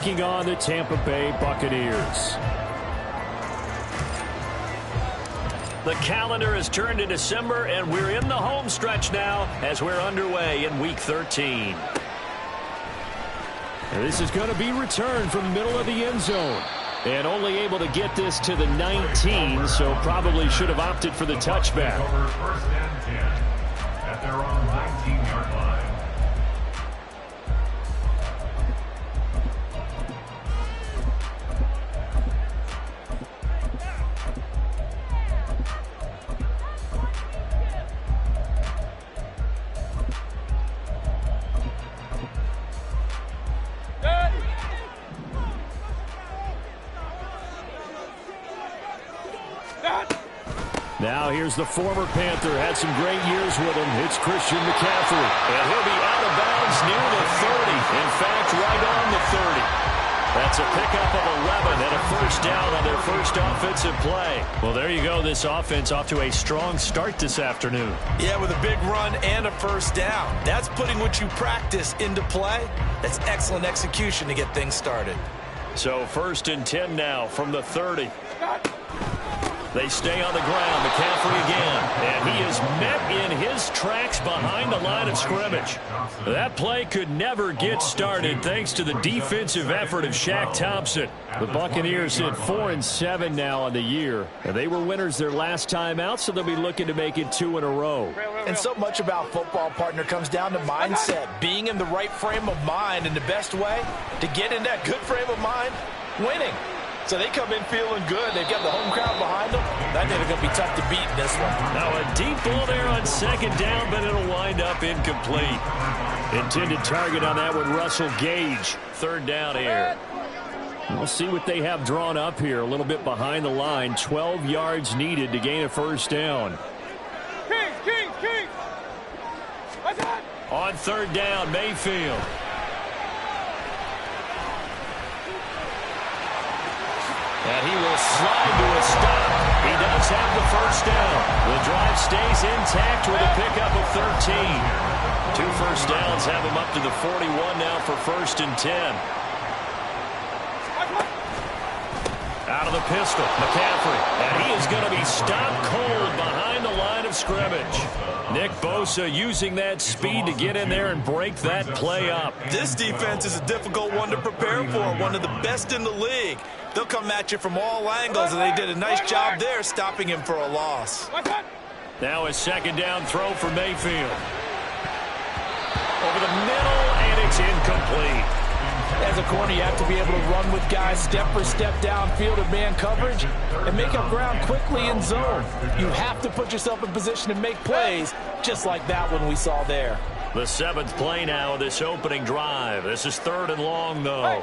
Taking on the Tampa Bay Buccaneers. The calendar has turned to December, and we're in the home stretch now as we're underway in Week 13. And this is going to be returned from the middle of the end zone. And only able to get this to the 19, so probably should have opted for the touchback. First and 10 at their own 19-yard line. Now here's the former Panther. Had some great years with him. It's Christian McCaffrey. And he'll be out of bounds near the 30. In fact, right on the 30. That's a pickup of 11 and a first down on their first offensive play. Well, there you go. This offense off to a strong start this afternoon. Yeah, with a big run and a first down. That's putting what you practice into play. That's excellent execution to get things started. So first and 10 now from the 30. They stay on the ground. McCaffrey again. And he is met in his tracks behind the line of scrimmage. That play could never get started thanks to the defensive effort of Shaq Thompson. The Buccaneers hit 4-7 now on the year. And they were winners their last time out, so they'll be looking to make it 2 in a row. And so much about football, partner, comes down to mindset. Being in the right frame of mind, and the best way to get in that good frame of mind, winning. So they come in feeling good. They've got the home crowd behind them. I think they're going to be tough to beat in this one. Now a deep ball there on second down, but it'll wind up incomplete. Intended target on that one, Russell Gage. Third down here. We'll see what they have drawn up here. A little bit behind the line. 12 yards needed to gain a first down. King. On third down, Mayfield. And he will slide to a stop. He does have the first down. The drive stays intact with a pickup of 13. 2 first downs have him up to the 41 now for first and 10. Out of the pistol, McCaffrey. And he is going to be stopped cold behind the line of scrimmage. Nick Bosa using that speed to get in there and break that play up. This defense is a difficult one to prepare for, one of the best in the league. They'll come at you from all angles, and they did a nice job there stopping him for a loss. Now a second down throw for Mayfield. Over the middle, and it's incomplete. As a corner, you have to be able to run with guys step for step downfield of man coverage and make up ground quickly in zone. You have to put yourself in position to make plays, just like that one we saw there. The 7th play now of this opening drive. This is 3rd and long, though.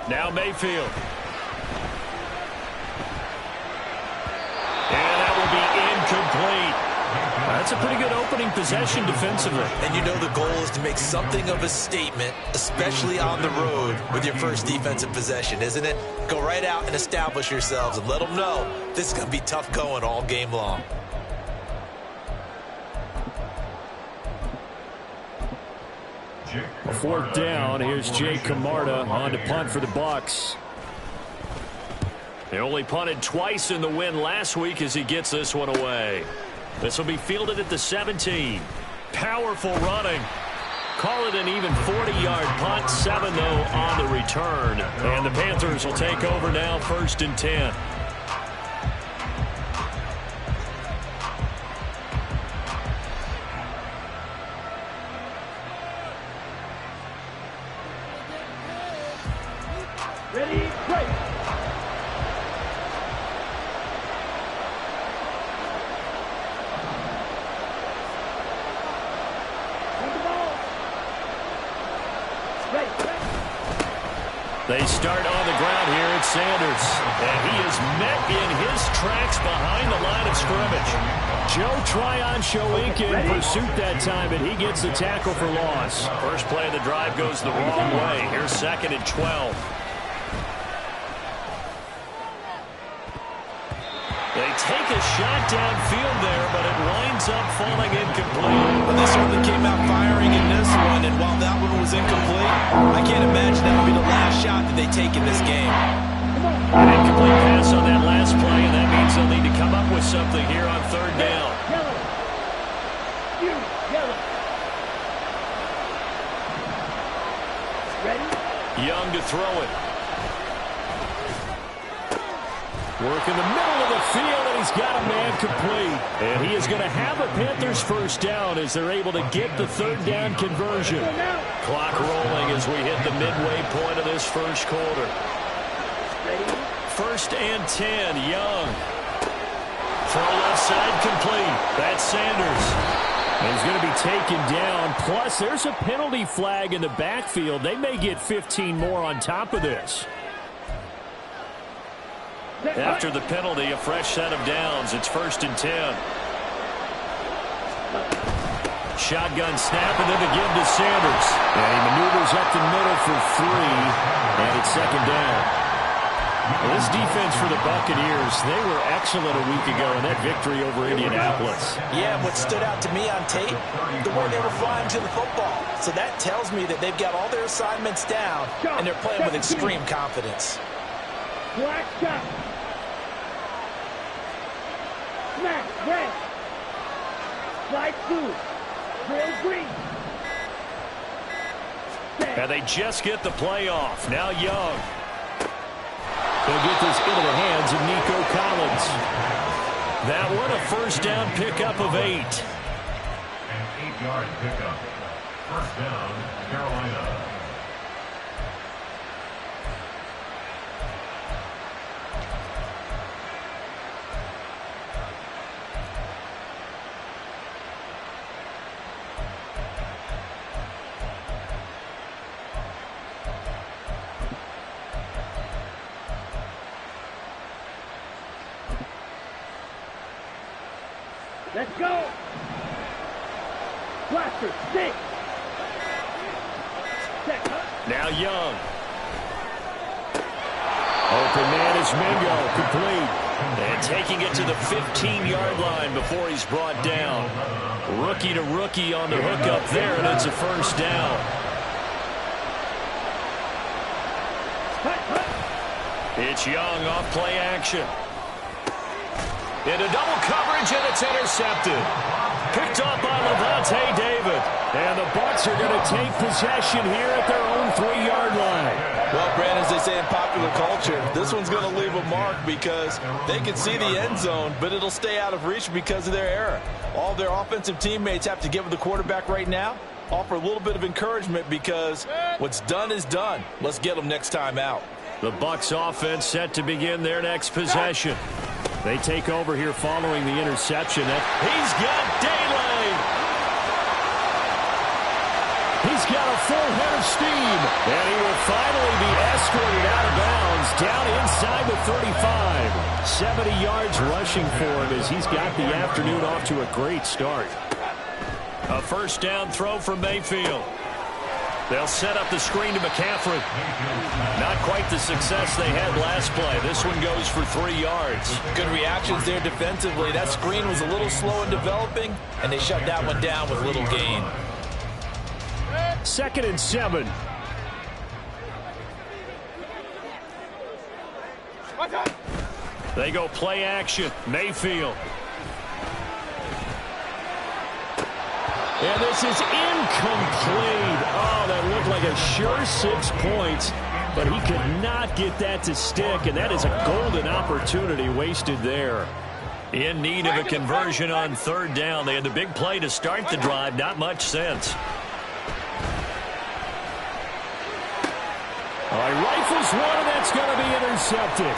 Now Mayfield. And that will be incomplete. That's a pretty good opening possession defensively. And you know the goal is to make something of a statement, especially on the road with your first defensive possession, isn't it? Go right out and establish yourselves and let them know this is going to be tough going all game long. A 4th down. Here's Jay Camarda on to punt for the Bucs. They only punted twice in the win last week as he gets this one away. This will be fielded at the 17. Powerful running. Call it an even 40-yard punt. 7, though, on the return. And the Panthers will take over now, 1st and 10. Ready, break. They start on the ground here at Sanders. And he is met in his tracks behind the line of scrimmage. Joe Tryon in pursuit that time, and he gets the tackle for loss. First play of the drive goes the wrong way. Here's 2nd and 12. They take a shot downfield there, but it winds up falling incomplete. Well, they certainly came out firing in this one, and while that one was incomplete, I can't imagine that would be the last shot that they take in this game. An incomplete pass on that last play, and that means they'll need to come up with something here on third down. Yellow. You, yellow. Ready? Young to throw it. Work in the middle of the field, and he's got a man complete. And he is going to have a Panthers first down as they're able to get the third down conversion. Clock rolling as we hit the midway point of this first quarter. First and 10, Young. Throw left side complete. That's Sanders. And he's going to be taken down. Plus, there's a penalty flag in the backfield. They may get 15 more on top of this. After the penalty, a fresh set of downs. It's first and 10. Shotgun snap, and then the give to Sanders. And he maneuvers up the middle for 3, and it's second down. Well, this defense for the Buccaneers, they were excellent a week ago in that victory over Indianapolis. Yeah, what stood out to me on tape, the way they were flying to the football. So that tells me that they've got all their assignments down, and they're playing with extreme confidence. Black shot. Smack, red. Slide through. Trail green. And they just get the play off. Now Young. They'll get this into the hands of Nico Collins. That one a first down pickup of 8. An 8-yard pickup. First down, Carolina. Let's go. Blaster, stick. Now Young. Open man is Mingo, complete. And taking it to the 15-yard line before he's brought down. Rookie to rookie on the hook up there, and it's a first down. It's Young off play action. Into double coverage, and it's intercepted. Picked off by Levante David. And the Bucs are going to take possession here at their own 3-yard line. Well, Brandon, as they say in popular culture, this one's going to leave a mark because they can see the end zone, but it'll stay out of reach because of their error. All their offensive teammates have to give the quarterback right now, offer a little bit of encouragement because what's done is done. Let's get them next time out. The Bucs offense set to begin their next possession. They take over here following the interception. He's got daylight. He's got a full head of steam. And he will finally be escorted out of bounds down inside the 35. 70 yards rushing for him as he's got the afternoon off to a great start. A first down throw from Mayfield. They'll set up the screen to McCaffrey. Not quite the success they had last play. This one goes for 3 yards. Good reactions there defensively. That screen was a little slow in developing, and they shut that one down with little gain. 2nd and 7. They go play action. Mayfield. And this is incomplete. Oh, that looked like a sure 6 points, but he could not get that to stick, and that is a golden opportunity wasted there. In need of a conversion on third down. They had the big play to start the drive. Not much sense. All right, rifles one, and that's going to be intercepted.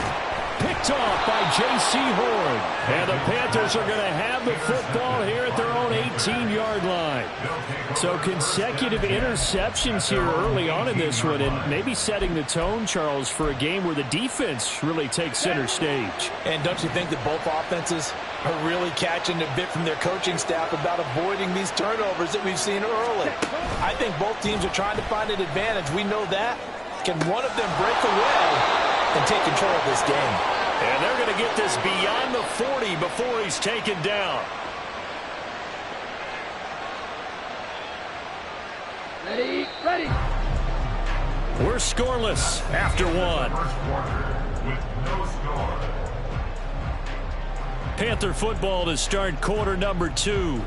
Picked off by J.C. Horn. And the Panthers are going to have the football here at their own 18-yard line. So consecutive interceptions here early on in this one, and maybe setting the tone, Charles, for a game where the defense really takes center stage. And don't you think that both offenses are really catching a bit from their coaching staff about avoiding these turnovers that we've seen early? I think both teams are trying to find an advantage. We know that. Can one of them break away and take control of this game? And they're going to get this beyond the 40 before he's taken down. Ready, ready. We're scoreless after one. First quarter with no score. Panther football to start quarter number 2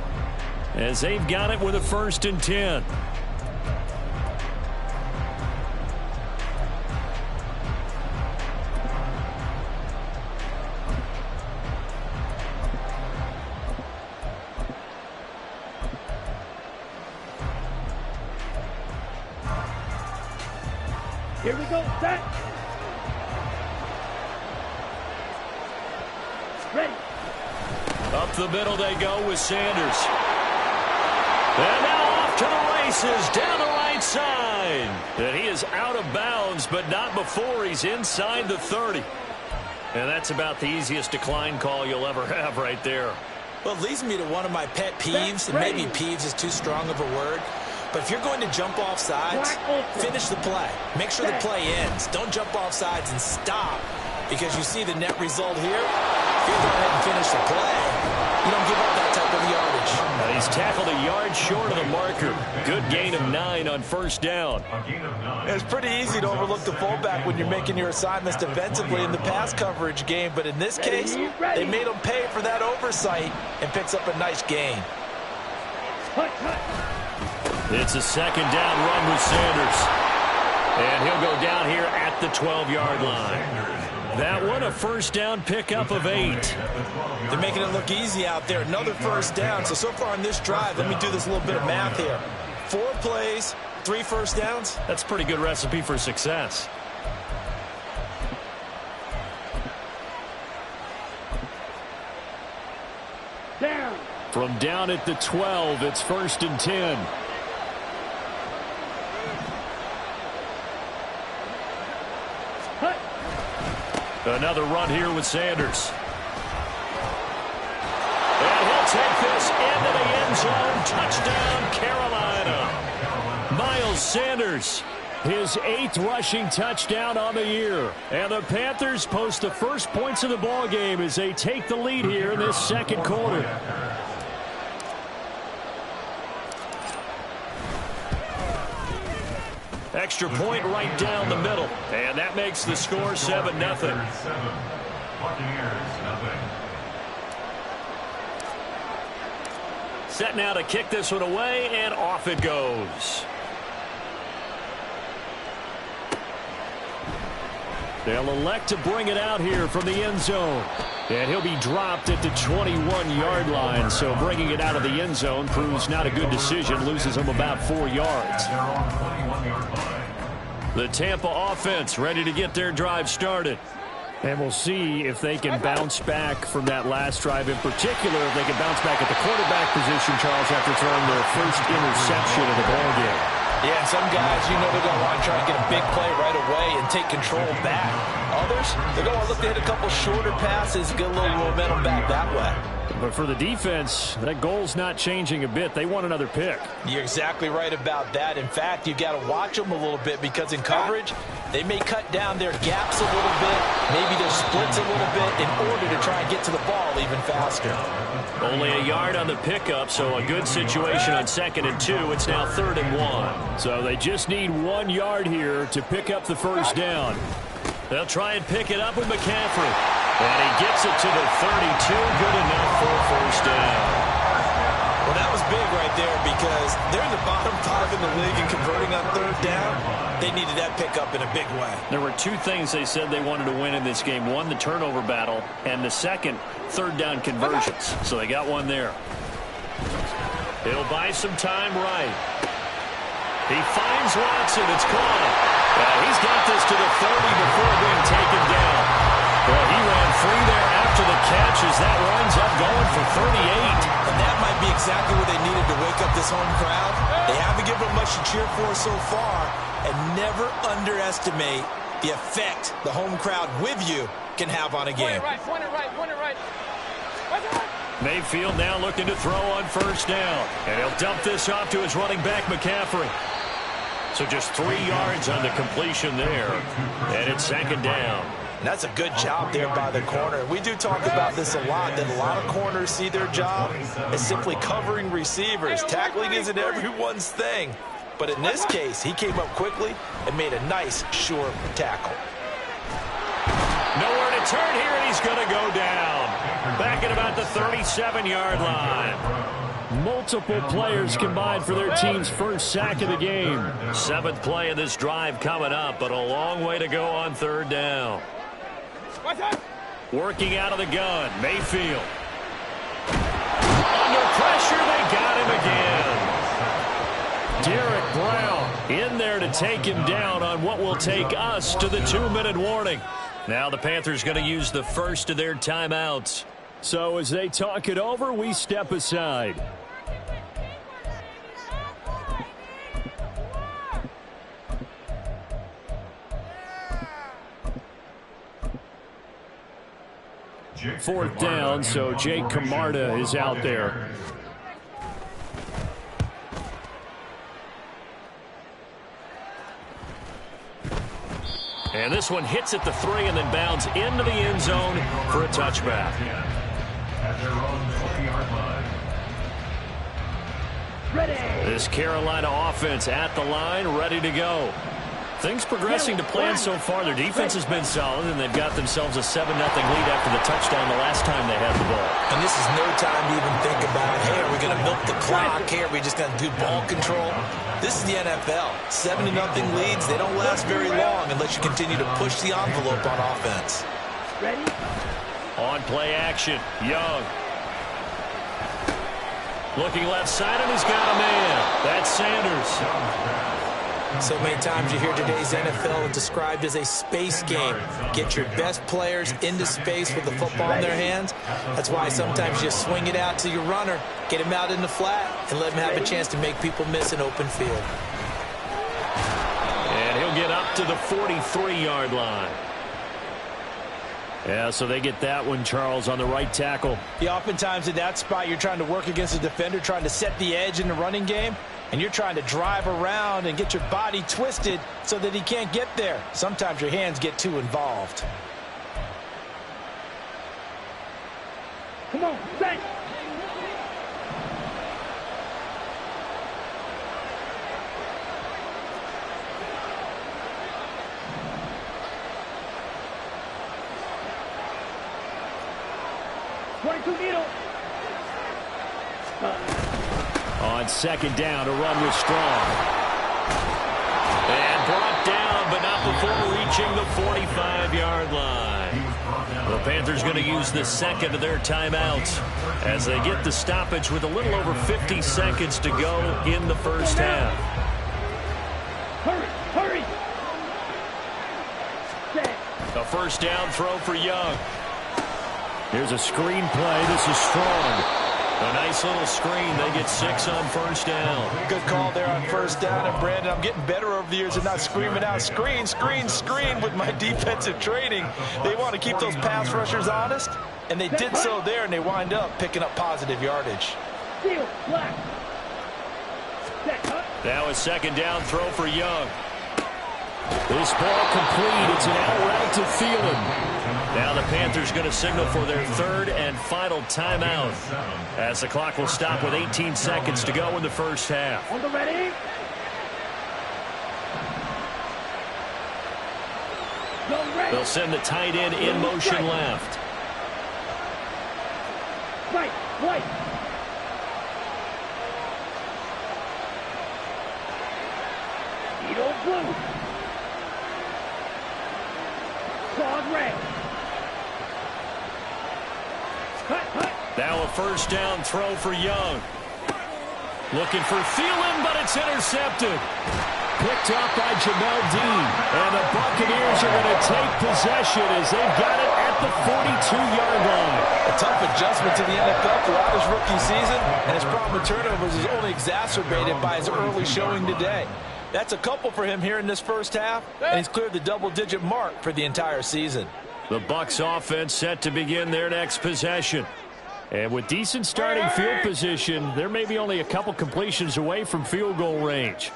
as they've got it with a 1st and 10. Here we go, set. Ready. Up the middle they go with Sanders. And now off to the races down the right side. And he is out of bounds, but not before he's inside the 30. And that's about the easiest decline call you'll ever have right there. Well, it leads me to one of my pet peeves, and maybe peeves is too strong of a word. But if you're going to jump off sides, finish the play. Make sure the play ends. Don't jump off sides and stop, because you see the net result here. If you go ahead and finish the play, you don't give up that type of yardage. He's tackled a yard short of the marker. Good gain of 9 on 1st down. A gain of 9. It's pretty easy to overlook the fullback when you're making your assignments defensively in the pass coverage game. But in this case, they made him pay for that oversight and picks up a nice gain. Hut, hut. It's a 2nd down run with Sanders. And he'll go down here at the 12-yard line. That one, a 1st down pickup of 8. They're making it look easy out there. Another 1st down. So far on this drive, let me do this little bit of math here. 4 plays, 3 1st downs. That's a pretty good recipe for success. Down. From down at the 12, it's 1st and 10. Hut. Another run here with Sanders. And he'll take this into the end zone. Touchdown, Carolina. Miles Sanders, his 8th rushing touchdown on the year. And the Panthers post the first points of the ball game as they take the lead here in this 2nd quarter. Extra point right down the middle. And that makes the score 7-0. Buccaneers, nothing. Set now to kick this one away, and off it goes. They'll elect to bring it out here from the end zone. And he'll be dropped at the 21-yard line. So bringing it out of the end zone proves not a good decision. Loses him about 4 yards. They're on 21-yard line. The Tampa offense ready to get their drive started. And we'll see if they can bounce back from that last drive in particular. If they can bounce back at the quarterback position, Charles, after throwing their first interception of the ballgame. Yeah, and some guys, you know, they're going to want to try and get a big play right away and take control back. Others, they're going to look to hit a couple shorter passes, get a little momentum back that way. But for the defense, that goal's not changing a bit. They want another pick. You're exactly right about that. In fact, you got to watch them a little bit, because in coverage, they may cut down their gaps a little bit, maybe their splits a little bit, in order to try and get to the ball even faster. Only a yard on the pickup, so a good situation on 2nd and 2. It's now 3rd and 1. So they just need 1 yard here to pick up the 1st down. They'll try and pick it up with McCaffrey. And he gets it to the 32. Good enough for a 1st down. Well, that was big right there, because they're in the bottom 5 in the league in converting on 3rd down. They needed that pickup in a big way. There were 2 things they said they wanted to win in this game. One, the turnover battle, and the second, 3rd down conversions. So they got one there. It'll buy some time right. He finds Watson. It's caught. He's got this to the 30 before being taken down. Well, he ran free there after the catch as that runs up going for 38. And that might be exactly what they needed to wake up this home crowd. They haven't given them much to cheer for so far. And never underestimate the effect the home crowd with you can have on a game. Point it right. Mayfield now looking to throw on 1st down. And he'll dump this off to his running back, McCaffrey. So just 3 yards on the completion there. And it's 2nd down. And that's a good job there by the corner. We do talk about this a lot, that a lot of corners see their job as simply covering receivers. Tackling isn't everyone's thing. But in this case, he came up quickly and made a nice, sure tackle. Nowhere to turn here, and he's going to go down. Back at about the 37-yard line. Multiple players combined for their team's first sack of the game. 7th play of this drive coming up, but a long way to go on 3rd down. Working out of the gun, Mayfield. Under pressure, they got him again. Derek Brown in there to take him down on what will take us to the 2-minute warning. Now the Panthers going to use the first of their timeouts. So as they talk it over, we step aside. Fourth down, so Jake Camarda is out there. And this one hits at the 3 and then bounds into the end zone for a touchback. At their own 20-yard line. Ready. This Carolina offense at the line, ready to go. Things progressing to plan so far. Their defense has been solid, and they've got themselves a 7-0 lead after the touchdown the last time they had the ball. And this is no time to even think about, hey, are we going to milk the clock? Hey, are we just going to do ball control? This is the NFL. 7-0 leads, they don't last very long unless you continue to push the envelope on offense. Ready. On play action, Young. Looking left side, and he's got a man. That's Sanders. So many times you hear today's NFL described as a space game. Get your best players into space with the football in their hands. That's why sometimes you swing it out to your runner, get him out in the flat, and let him have a chance to make people miss an open field. And he'll get up to the 43-yard line. Yeah, so they get that one, Charles, on the right tackle. Yeah, oftentimes in that spot, you're trying to work against a defender, trying to set the edge in the running game, and you're trying to drive around and get your body twisted so that he can't get there. Sometimes your hands get too involved. Come on, set. On 2nd down, a run was strong. And brought down, but not before reaching the 45-yard line. The Panthers going to use the 2nd of their timeouts as they get the stoppage with a little over 50 seconds to go in the first half. Hurry, hurry. Set. A first down throw for Young. Here's a screen play. This is strong. A nice little screen. They get 6 on first down. Good call there on first down. And, Brandon, I'm getting better over the years and not screaming out, screen, screen, screen with my defensive training. They want to keep those pass rushers honest, and they did so there, and they wind up picking up positive yardage. Seal, black. Now a 2nd down throw for Young. This ball complete. It's an out route to Thielen. Now the Panthers going to signal for their 3rd and final timeout as the clock will stop with 18 seconds to go in the first half. On the ready. Go ready. They'll send the tight end in motion left. Right, right. Eagle blue. Squad red. Now a first down throw for Young. Looking for Thielen, but it's intercepted. Picked up by Jamel Dean. And the Buccaneers are going to take possession as they've got it at the 42-yard line. A tough adjustment to the NFL throughout his rookie season, and his problem with turnovers is only exacerbated by his early showing today. That's a couple for him here in this first half, and he's cleared the double-digit mark for the entire season. The Bucs offense set to begin their next possession. And with decent starting field position, they're maybe only a couple completions away from field goal range.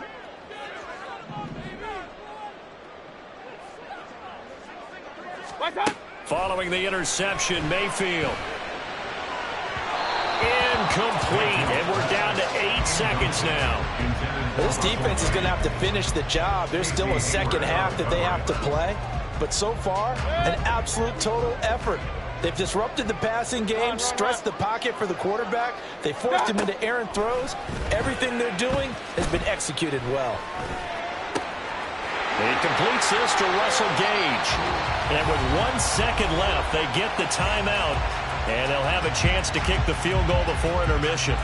Following the interception, Mayfield. Incomplete, and we're down to 8 seconds now. This defense is going to have to finish the job. There's still a second half that they have to play. But so far, an absolute total effort. They've disrupted the passing game, stressed the pocket for the quarterback. They forced him into errant throws. Everything they're doing has been executed well. He completes this to Russell Gage. And with 1 second left, they get the timeout. And they'll have a chance to kick the field goal before intermission.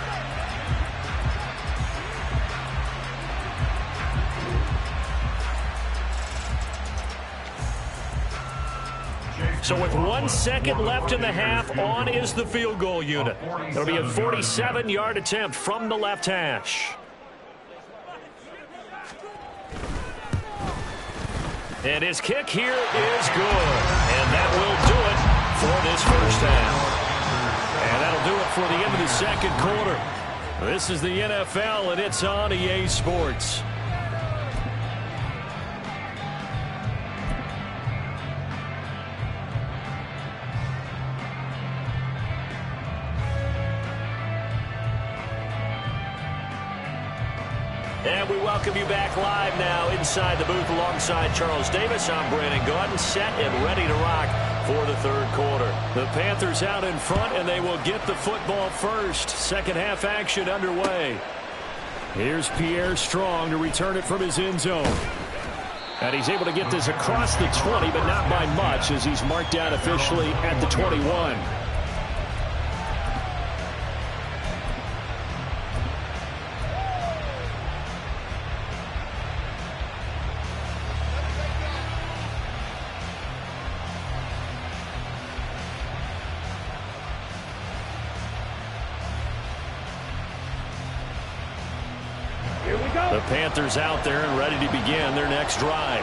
So with 1 second left in the half, on is the field goal unit. It'll be a 47-yard attempt from the left hash. And his kick here is good. And that will do it for this first half. And that'll do it for the end of the second quarter. This is the NFL, and it's on EA Sports. And we welcome you back live now inside the booth alongside Charles Davis. I'm Brandon Gordon, set and ready to rock for the third quarter. The Panthers out in front, and they will get the football first. Second half action underway. Here's Pierre Strong to return it from his end zone. And he's able to get this across the 20, but not by much, as he's marked down officially at the 21. The Panthers out there and ready to begin their next drive.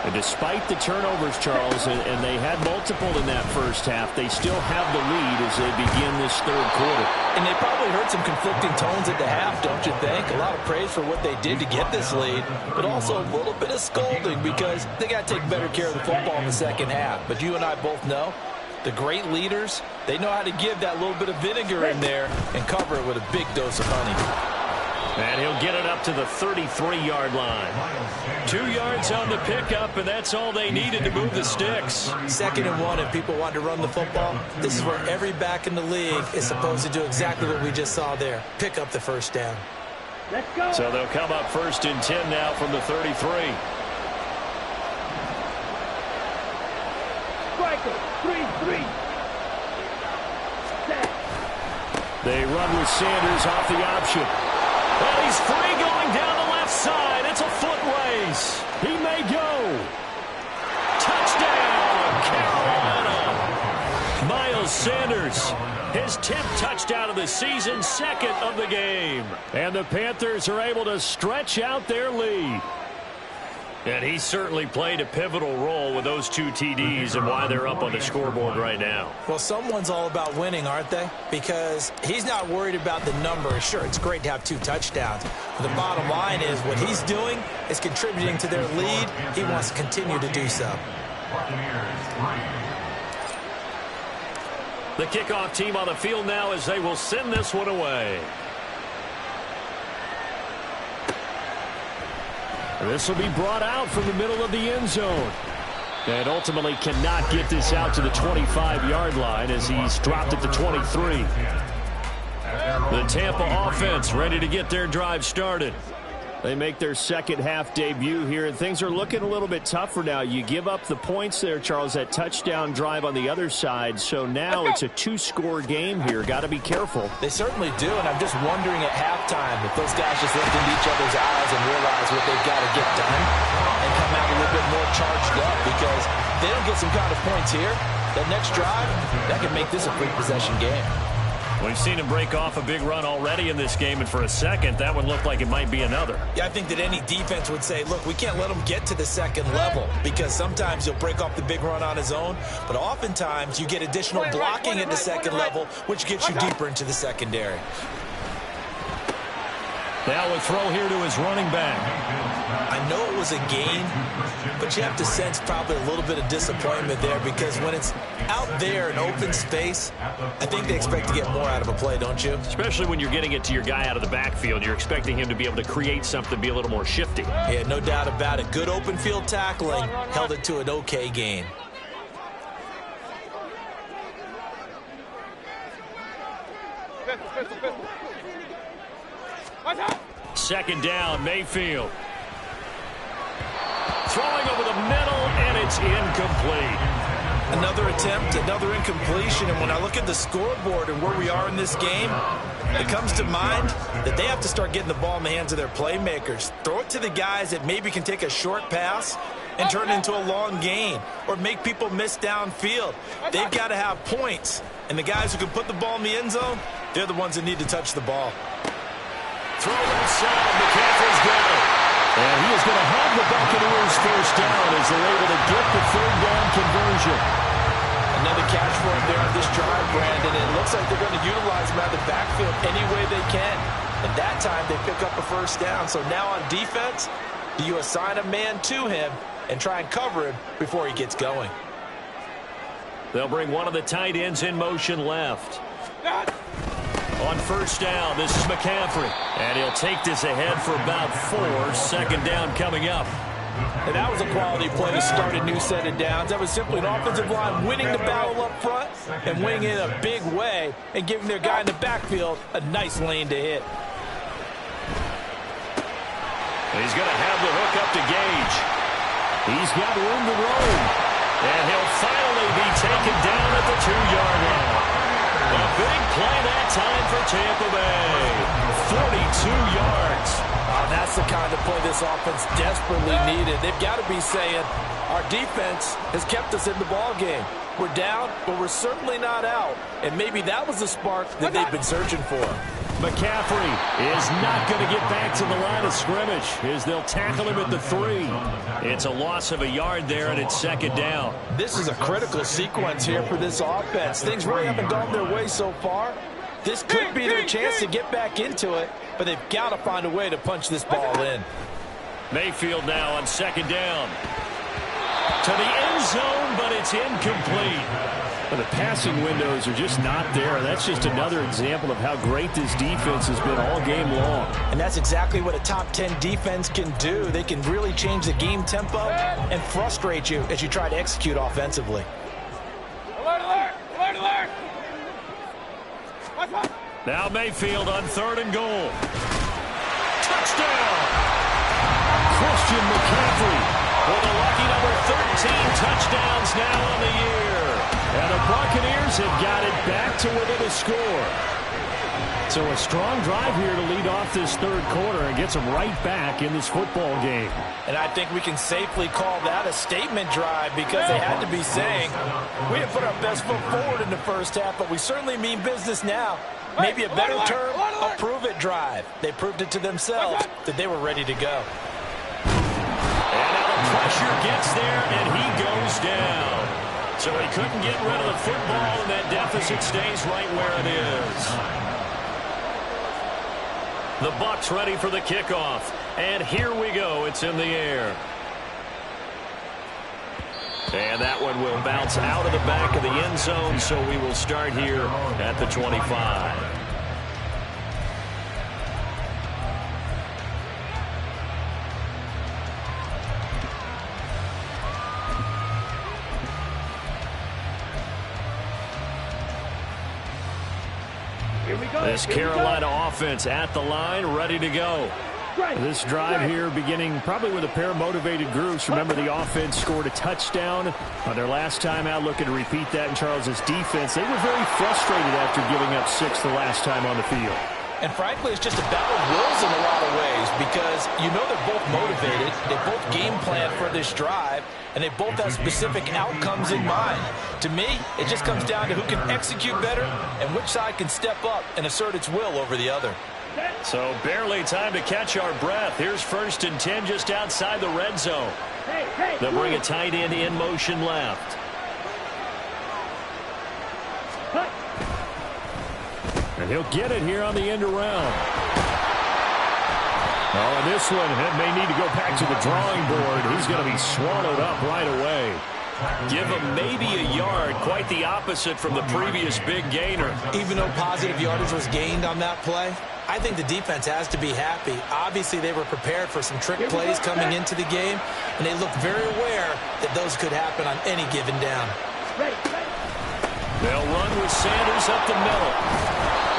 And despite the turnovers, Charles, and they had multiple in that first half, they still have the lead as they begin this third quarter. And they probably heard some conflicting tones at the half, don't you think? A lot of praise for what they did to get this lead, but also a little bit of scolding because they got to take better care of the football in the second half. But you and I both know the great leaders, they know how to give that little bit of vinegar in there and cover it with a big dose of honey. And he'll get it up to the 33-yard line. 2 yards on the pickup, and that's all they needed to move the sticks. 2nd and 1, if people want to run the football, this is where every back in the league is supposed to do exactly what we just saw there. Pick up the first down. Let's go. So they'll come up 1st and 10 now from the 33. Striker, 3-3. Set. They run with Sanders off the option. And he's free going down the left side. It's a foot race. He may go. Touchdown, Carolina. Miles Sanders, his 10th touchdown of the season, 2nd of the game. And the Panthers are able to stretch out their lead. And he certainly played a pivotal role with those 2 TDs and why they're up on the scoreboard right now. Well, someone's all about winning, aren't they? Because he's not worried about the numbers. Sure, it's great to have 2 touchdowns. But the bottom line is what he's doing is contributing to their lead. He wants to continue to do so. The kickoff team on the field now as they will send this one away. This will be brought out from the middle of the end zone. And ultimately cannot get this out to the 25-yard line as he's dropped at the 23. The Tampa offense ready to get their drive started. They make their second half debut here, and things are looking a little bit tougher now. You give up the points there, Charles, that touchdown drive on the other side. So now it's a 2-score game here. Got to be careful. They certainly do, and I'm just wondering at halftime if those guys just looked into each other's eyes and realize what they've got to get done and come out a little bit more charged up, because if they don't get some kind of points here, that next drive, that could make this a free possession game. We've seen him break off a big run already in this game, and for a second, that one looked like it might be another. Yeah, I think that any defense would say, look, we can't let him get to the second level, because sometimes he'll break off the big run on his own, but oftentimes you get additional blocking at the second level, which gets you deeper into the secondary. Now a throw here to his running back. I know it was a gain, but you have to sense probably a little bit of disappointment there because when it's out there in open space, I think they expect to get more out of a play, don't you? Especially when you're getting it to your guy out of the backfield. You're expecting him to be able to create something, be a little more shifty. Yeah, no doubt about it. Good open field tackling, held it to an okay gain. Second down, Mayfield. Throwing over the middle, and it's incomplete. Another attempt, another incompletion, and when I look at the scoreboard and where we are in this game, it comes to mind that they have to start getting the ball in the hands of their playmakers. Throw it to the guys that maybe can take a short pass and turn it into a long gain or make people miss downfield. They've got to have points, and the guys who can put the ball in the end zone, they're the ones that need to touch the ball. Throw inside, McCaffrey's got it. And he is going to have the Buccaneers first down as they're able to get the third down conversion. Another catch for him there on this drive, Brandon. It looks like they're going to utilize him out of the backfield any way they can. And that time they pick up a first down. So now on defense, do you assign a man to him and try and cover him before he gets going? They'll bring one of the tight ends in motion left. On first down, this is McCaffrey. And he'll take this ahead for about 4. Second down coming up. And that was a quality play to start a new set of downs. That was simply an offensive line winning the battle up front and winning it in a big way and giving their guy in the backfield a nice lane to hit. He's going to have the hook up to Gage. He's got room to roam. And he'll finally be taken down at the 2-yard line. A big play that time for Tampa Bay. 42 yards. That's the kind of play this offense desperately needed. They've got to be saying, our defense has kept us in the ball game. We're down, but we're certainly not out. And maybe that was the spark that they've been searching for. McCaffrey is not going to get back to the line of scrimmage as they'll tackle him at the 3. It's a loss of a yard there, and it's second down. This is a critical sequence here for this offense. Things really haven't gone their way so far. This could be their chance to get back into it, but they've got to find a way to punch this ball in. Mayfield now on second down. To the end zone, but it's incomplete. Well, the passing windows are just not there. That's just another example of how great this defense has been all game long. And that's exactly what a top 10 defense can do. They can really change the game tempo and frustrate you as you try to execute offensively. Alert, alert! Alert, alert! Now Mayfield on 3rd and goal. Touchdown! Christian McCaffrey with a lucky number 13 touchdowns now on the year. And the Buccaneers have got it back to within a score. So a strong drive here to lead off this third quarter and gets them right back in this football game. And I think we can safely call that a statement drive because they had to be saying, we didn't put our best foot forward in the first half, but we certainly mean business now. Maybe a better term, a prove-it drive. They proved it to themselves that they were ready to go. And now the pressure gets there, and he goes down. So he couldn't get rid of the football, and that deficit stays right where it is. The Bucs ready for the kickoff. And here we go. It's in the air. And that one will bounce out of the back of the end zone, so we will start here at the 25. This Carolina offense at the line, ready to go. This drive here beginning probably with a pair of motivated groups. Remember, the offense scored a touchdown on their last time out. Looking to repeat that in Charles's defense. They were very frustrated after giving up 6 the last time on the field. And frankly, it's just a battle of wills in a lot of ways because you know they're both motivated. They both game plan for this drive, and they both have specific outcomes in mind. To me, it just comes down to who can execute better and which side can step up and assert its will over the other. So barely time to catch our breath. Here's 1st and 10 just outside the red zone. They'll bring a tight end in motion left. And he'll get it here on the end around. Oh, and this one may need to go back to the drawing board. He's going to be swallowed up right away. Give him maybe a yard, quite the opposite from the previous big gainer. Even though positive yardage was gained on that play, I think the defense has to be happy. Obviously, they were prepared for some trick plays coming into the game, and they looked very aware that those could happen on any given down. They'll run with Sanders up the middle.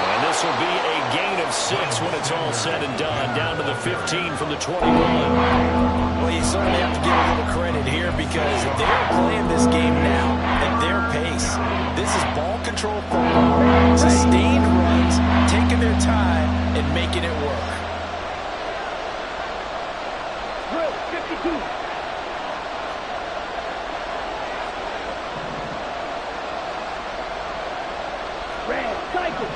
And this will be a gain of 6 when it's all said and done, down to the 15 from the 21. Well, you certainly have to give a little credit here because they're playing this game now at their pace. This is ball control football, sustained runs, taking their time and making it work. Drill 52. Red cycle.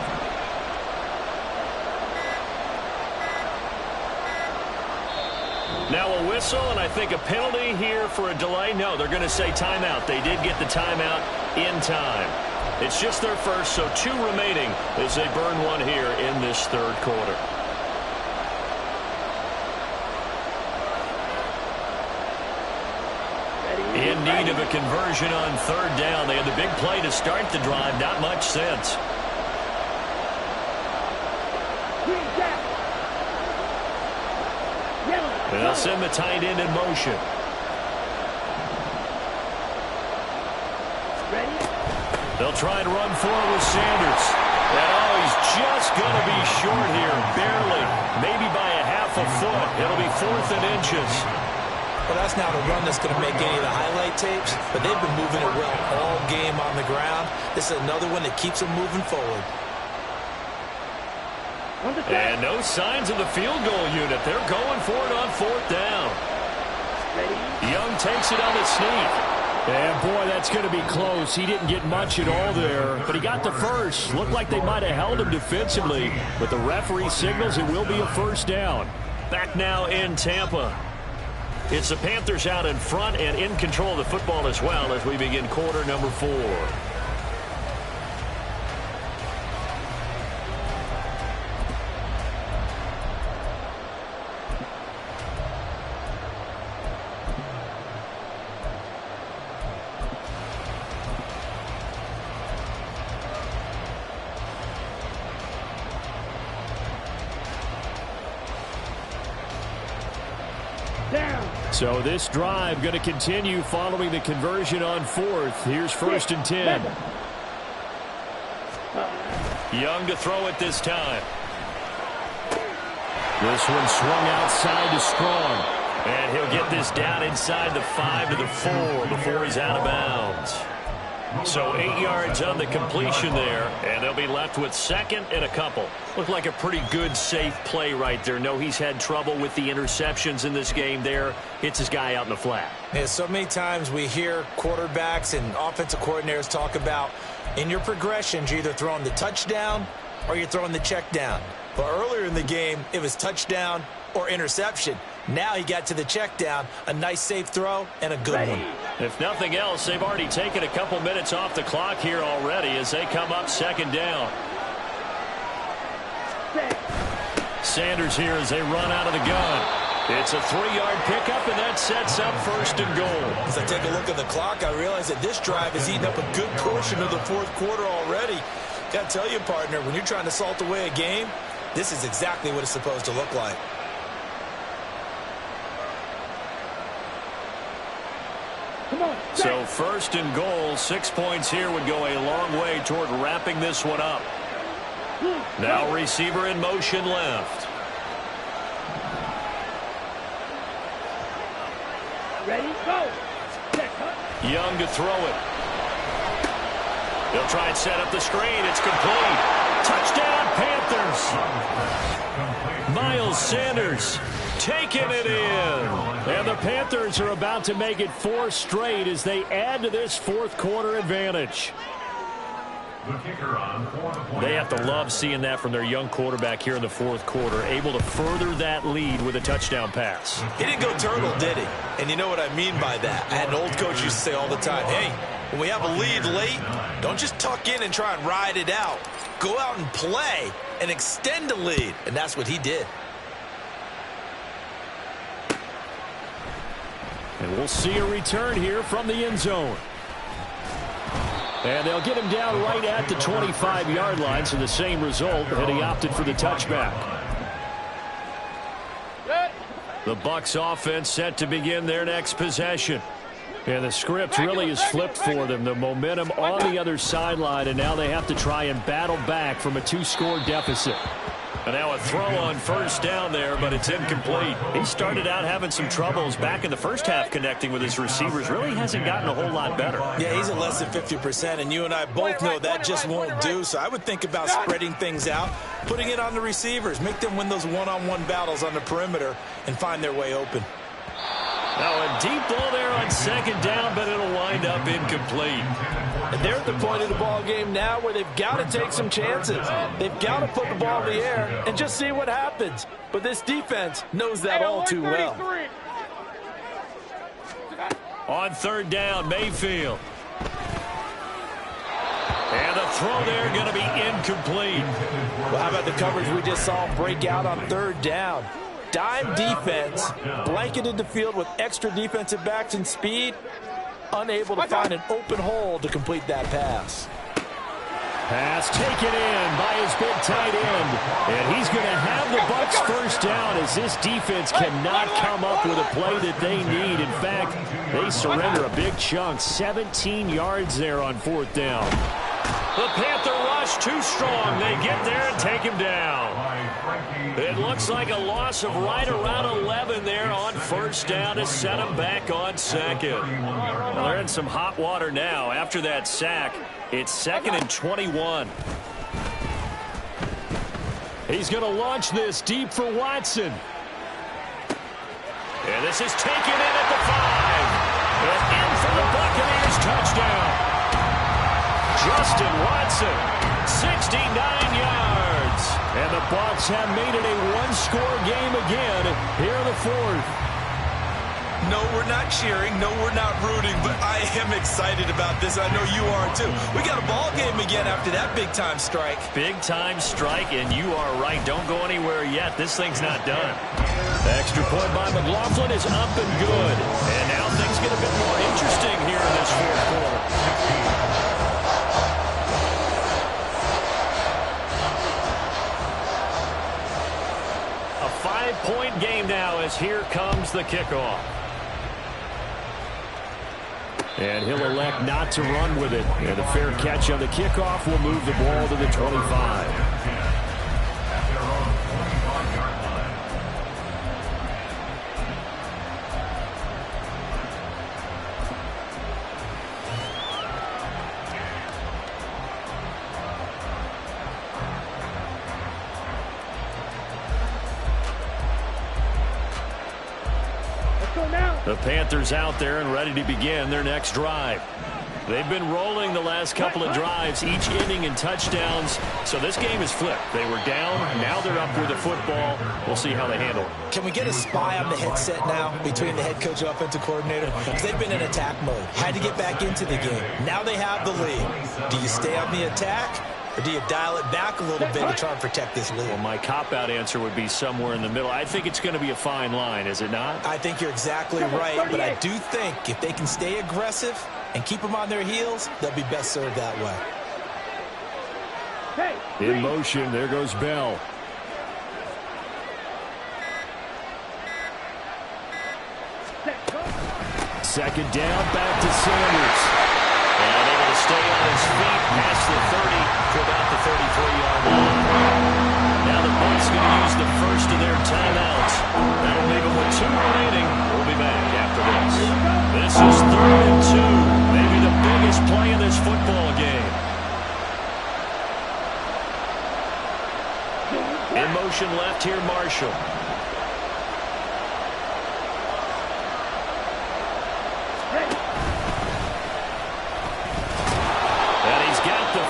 Now a whistle, and I think a penalty here for a delay. No, they're going to say timeout. They did get the timeout in time. It's just their first, so 2 remaining as they burn one here in this third quarter. In need of a conversion on third down. They had the big play to start the drive. Not much sense. They'll send the tight end in motion. Ready? They'll try and run forward with Sanders. And oh, he's just going to be short here, barely, maybe by a half a foot. It'll be 4th and inches. Well, that's not a run that's going to make any of the highlight tapes, but they've been moving it well all game on the ground. This is another one that keeps them moving forward. And no signs of the field goal unit. They're going for it on 4th down. Young takes it on the sneak. And, boy, that's going to be close. He didn't get much at all there, but he got the first. Looked like they might have held him defensively, but the referee signals it will be a first down. Back now in Tampa. It's the Panthers out in front and in control of the football as well as we begin quarter number 4. So this drive going to continue following the conversion on 4th. Here's 1st and 10. Young to throw it this time. This one swung outside to Strong. And he'll get this down inside the 5 to the 4 before he's out of bounds. So 8 yards on the completion there, and they'll be left with 2nd and a couple. Looked like a pretty good, safe play right there. No, he's had trouble with the interceptions in this game there. Hits his guy out in the flat. Yeah, so many times we hear quarterbacks and offensive coordinators talk about in your progressions, you're either throwing the touchdown or you're throwing the check down. But earlier in the game, it was touchdown or interception. Now he got to the check down, a nice safe throw, and a good one. If nothing else, they've already taken a couple minutes off the clock here already as they come up 2nd down. Sanders here as they run out of the gun. It's a 3-yard pickup, and that sets up 1st and goal. As I take a look at the clock, I realize that this drive has eaten up a good portion of the 4th quarter already. Got to tell you, partner, when you're trying to salt away a game, this is exactly what it's supposed to look like. So 1st and goal, 6 points here would go a long way toward wrapping this one up. Now receiver in motion left. Ready, go. Young to throw it. They'll try and set up the screen. It's complete. Touchdown, Panthers. Miles Sanders taking it in. And the Panthers are about to make it 4 straight as they add to this 4th quarter advantage. They have to love seeing that from their young quarterback here in the 4th quarter, able to further that lead with a touchdown pass. He didn't go turtle, did he? And you know what I mean by that. I had an old coach used to say all the time, hey, when we have a lead late, don't just tuck in and try and ride it out. Go out and play and extend the lead. And that's what he did. And we'll see a return here from the end zone. And they'll get him down right at the 25-yard line, so the same result, and he opted for the touchback. The Bucs offense set to begin their next possession. And the script really is flipped for them. The momentum on the other sideline, and now they have to try and battle back from a 2-score deficit. And now a throw on first down there, but it's incomplete. He started out having some troubles back in the first half connecting with his receivers. Really hasn't gotten a whole lot better. Yeah, he's at less than 50%, and you and I both know that just won't do. So I would think about spreading things out, putting it on the receivers, make them win those one-on-one battles on the perimeter, and find their way open. Now a deep ball there on second down, but it'll wind up incomplete. And they're at the point of the ball game now where they've got to take some chances. They've got to put the ball in the air and just see what happens. But this defense knows that all too well. On third down, Mayfield. And the throw there going to be incomplete. Well, how about the coverage we just saw break out on third down? Dime defense, blanketed the field with extra defensive backs and speed, unable to find an open hole to complete that pass. Pass taken in by his big tight end. And he's going to have the Bucs first down as this defense cannot come up with a play that they need. In fact, they surrender a big chunk, 17 yards there on fourth down. The Panther rush too strong. They get there and take him down. It looks like a loss of right around 11 there on first down to set him back on second. Well, they're in some hot water now after that sack. It's 2nd and 21. He's going to launch this deep for Watson. And this is taken in at the 5. And in for the Buccaneers touchdown. Justin Watson, 69 yards. And the Bucs have made it a one-score game again here in the fourth. No, we're not cheering. No, we're not rooting. But I am excited about this. I know you are, too. We got a ball game again after that big-time strike. Big-time strike, and you are right. Don't go anywhere yet. This thing's not done. Extra point by McLaughlin is up and good. And now things get a bit more interesting here in this fourth quarter. A 5-point game now as here comes the kickoff. And he'll elect not to run with it. And a fair catch on the kickoff will move the ball to the 25. The Panthers out there and ready to begin their next drive. They've been rolling the last couple of drives, each inning in touchdowns. So this game is flipped. They were down. Now they're up with the football. We'll see how they handle it. Can we get a spy on the headset now between the head coach and offensive coordinator? Because they've been in attack mode. Had to get back into the game. Now they have the lead. Do you stay on the attack? Or do you dial it back a little bit to try and protect this lead? Well, my cop-out answer would be somewhere in the middle. I think it's going to be a fine line, is it not? I think you're exactly right, but I do think if they can stay aggressive and keep them on their heels, they'll be best served that way. In motion, there goes Bell. Second down, back to Sanders. And able to stay on his feet past the 30 to about the 33-yard line. Now the Bucs going to use the first of their timeouts. That'll leave them with 2 remaining. We'll be back after this. This is 3rd and 2. Maybe the biggest play in this football game. In motion left here, Marshall.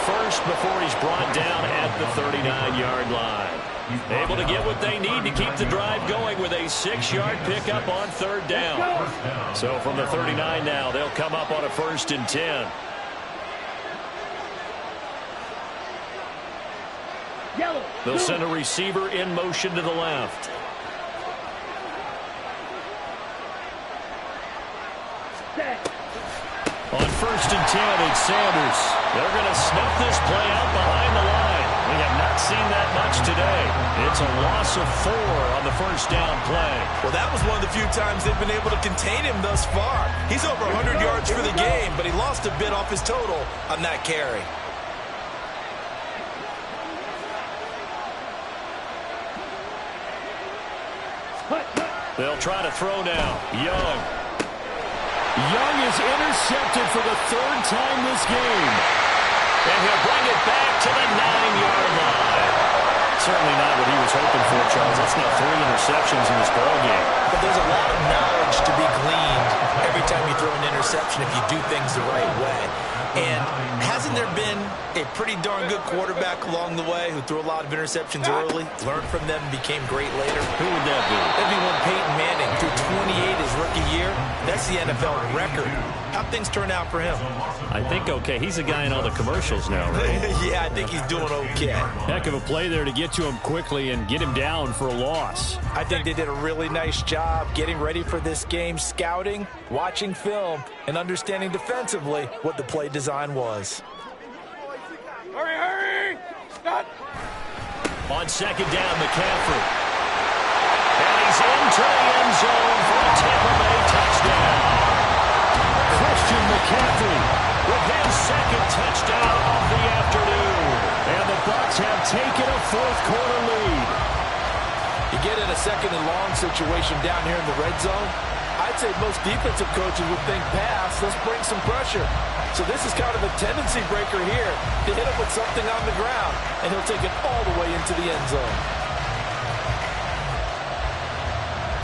First before he's brought down at the 39-yard line. Able to get what they need to keep the drive going with a 6-yard pickup on 3rd down. So from the 39 now, they'll come up on a 1st and 10. They'll send a receiver in motion to the left. Contact. On 1st and 10, it's Sanders. They're going to snuff this play out behind the line. We have not seen that much today. It's a loss of 4 on the first down play. Well, that was one of the few times they've been able to contain him thus far. He's over 100 yards for the game, but he lost a bit off his total on that carry. They'll try to throw now. Young. Young is intercepted for the 3rd time this game. And he'll bring it back to the 9-yard line. Certainly not what he was hoping for, Charles. That's now 3 interceptions in this ballgame. But there's a lot of knowledge to be gleaned every time you throw an interception if you do things the right way. And hasn't there been a pretty darn good quarterback along the way who threw a lot of interceptions early, learned from them, and became great later? Who would that be? That'd be one Peyton Manning, threw 28 his rookie year. That's the NFL record. How'd things turn out for him? I think okay. He's a guy in all the commercials now, right? Yeah, I think he's doing okay. Heck of a play there to get to him quickly and get him down for a loss. I think they did a really nice job getting ready for this game, scouting, watching film, and understanding defensively what the play design was. Hurry, hurry! Stop! On 2nd down, McCaffrey. And he's into the end zone for a Tampa Bay touchdown. Christian McCaffrey with his 2nd touchdown of the afternoon. And the Bucs have taken a 4th quarter lead. You get in a 2nd and long situation down here in the red zone, I'd say most defensive coaches would think pass, let's bring some pressure. So this is kind of a tendency breaker here to hit him with something on the ground, and he'll take it all the way into the end zone.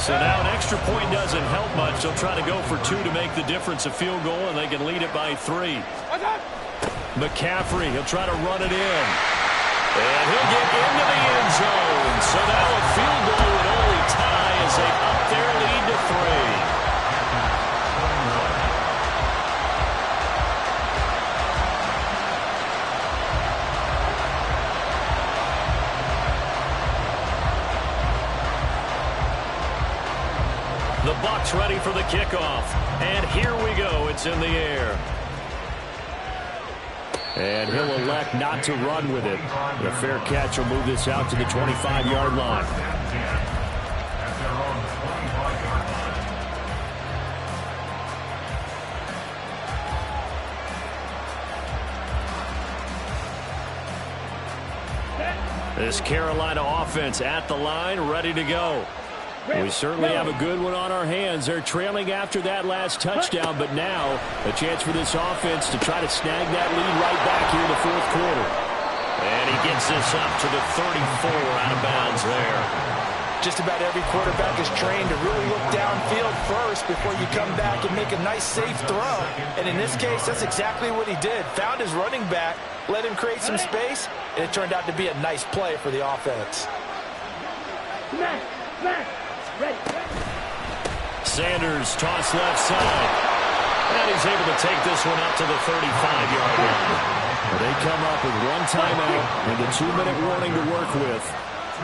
So now an extra point doesn't help much. They'll try to go for 2 to make the difference a field goal, and they can lead it by 3. McCaffrey, he'll try to run it in. And he'll get into the end zone. So now a field goal would only tie as they up their lead to 3. The Bucs ready for the kickoff. And here we go. It's in the air. And he'll elect not to run with it. The fair catch will move this out to the 25-yard line. This Carolina offense at the line, ready to go. We certainly have a good one on our hands. They're trailing after that last touchdown, but now a chance for this offense to try to snag that lead right back here in the 4th quarter. And he gets this up to the 34, out of bounds there. Just about every quarterback is trained to really look downfield first before you come back and make a nice, safe throw. And in this case, that's exactly what he did. Found his running back, let him create some space, and it turned out to be a nice play for the offense. Smash! Smash! Ready. Sanders toss left side. And he's able to take this one up to the 35-yard line. They come up with 1 timeout and a 2-minute warning to work with.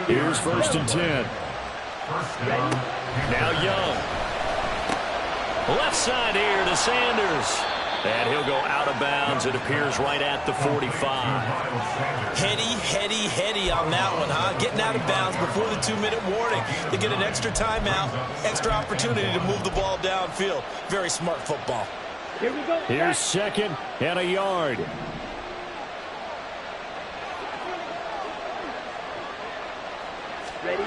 Here's 1st and 10. Now Young. Left side here to Sanders. And he'll go out of bounds. It appears right at the 45. Heady on that one, huh? Getting out of bounds before the 2-minute warning. They get an extra timeout, extra opportunity to move the ball downfield. Very smart football. Here we go. Here's 2nd and a yard. Ready.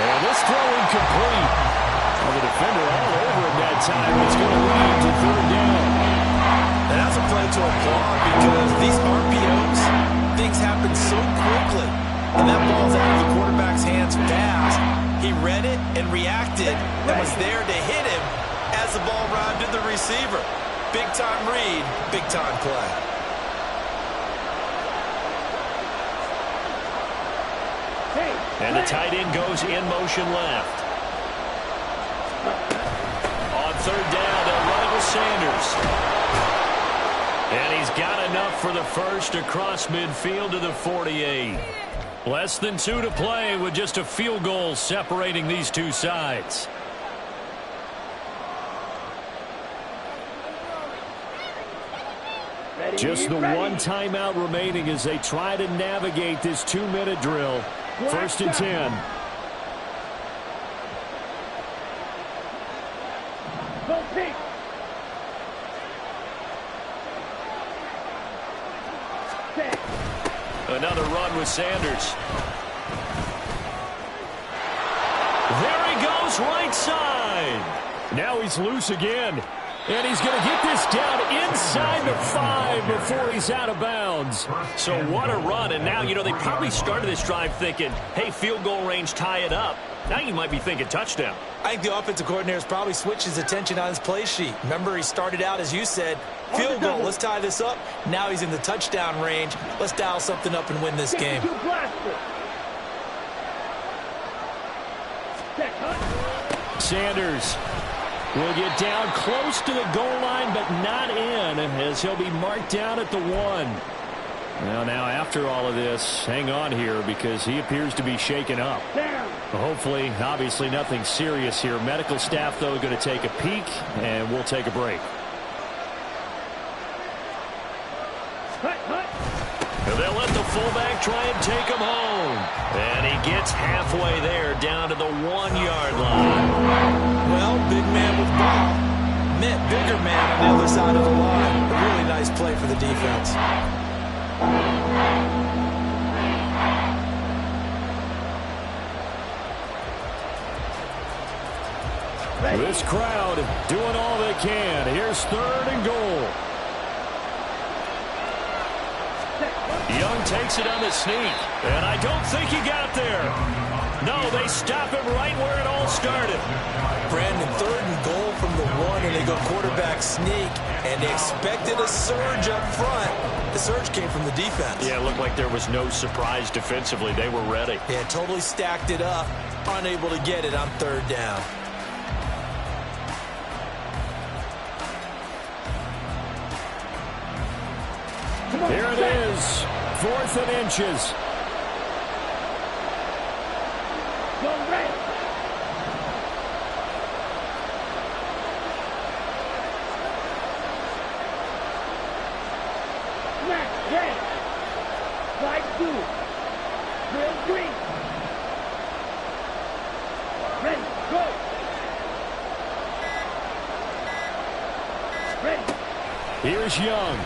And this throw incomplete. Well, the defender all over him that time. It's going to lead to 3rd down. And that's a play to applaud because these RPOs, things happen so quickly. And that ball's out of the quarterback's hands fast. He read it and reacted and was there to hit him as the ball arrived at the receiver. Big-time read, big-time play. And the tight end goes in motion left. On 3rd down, they'll run it with Sanders. And he's got enough for the first across midfield to the 48. Less than 2 to play with just a field goal separating these two sides. Just the one timeout remaining as they try to navigate this 2-minute drill. 1st and 10. Go pink. Another run with Sanders. There he goes, right side. Now he's loose again. And he's going to get this down inside the 5 before he's out of bounds. So what a run. And now, they probably started this drive thinking, hey, field goal range, tie it up. Now you might be thinking touchdown. I think the offensive coordinator has probably switched his attention on his play sheet. Remember, he started out, as you said, field goal. Let's tie this up. Now he's in the touchdown range. Let's dial something up and win this game. Sanders will get down close to the goal line, but not in, as he'll be marked down at the 1. Well, now after all of this, hang on here because he appears to be shaken up. Hopefully, obviously nothing serious here. Medical staff, though, going to take a peek, and we'll take a break. And they'll let the fullback try and take him home. And he gets halfway there, down to the 1-yard line. Well, big man with ball met bigger man on the other side of the line. A really nice play for the defense. This crowd doing all they can. Here's 3rd and goal. Young takes it on the sneak, and I don't think he got there. No, they stop him right where it all started. Brandon, 3rd and goal from the 1, and they go quarterback sneak, and they expected a surge up front. The surge came from the defense. Yeah, it looked like there was no surprise defensively. They were ready. Yeah, totally stacked it up, unable to get it on 3rd down. Here it is, 4th and inches. Here's Young.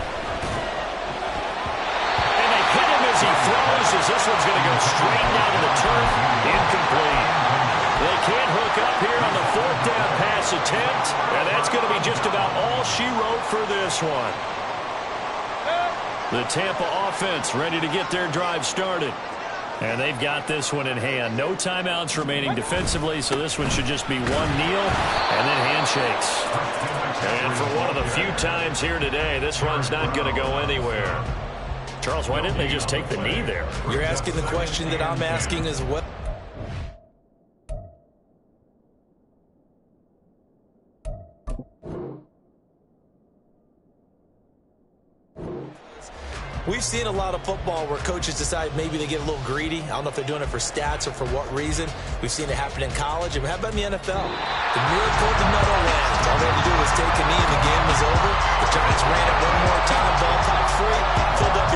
As he throws, as this one's going to go straight down to the turf, incomplete. They can't hook up here on the 4th down pass attempt, and that's going to be just about all she wrote for this one. The Tampa offense ready to get their drive started. And they've got this one in hand. No timeouts remaining defensively, so this one should just be one kneel and then handshakes. And for one of the few times here today, this run's not going to go anywhere. Charles, why didn't they just take the knee there? You're asking the question that I'm asking as well. We've seen a lot of football where coaches decide maybe they get a little greedy. I don't know if they're doing it for stats or for what reason. We've seen it happen in college. And how about in the NFL? The miracle of the Meadowlands. All they had to do was take a knee and the game was over. The Giants ran it one more time, ball tied free, filled up your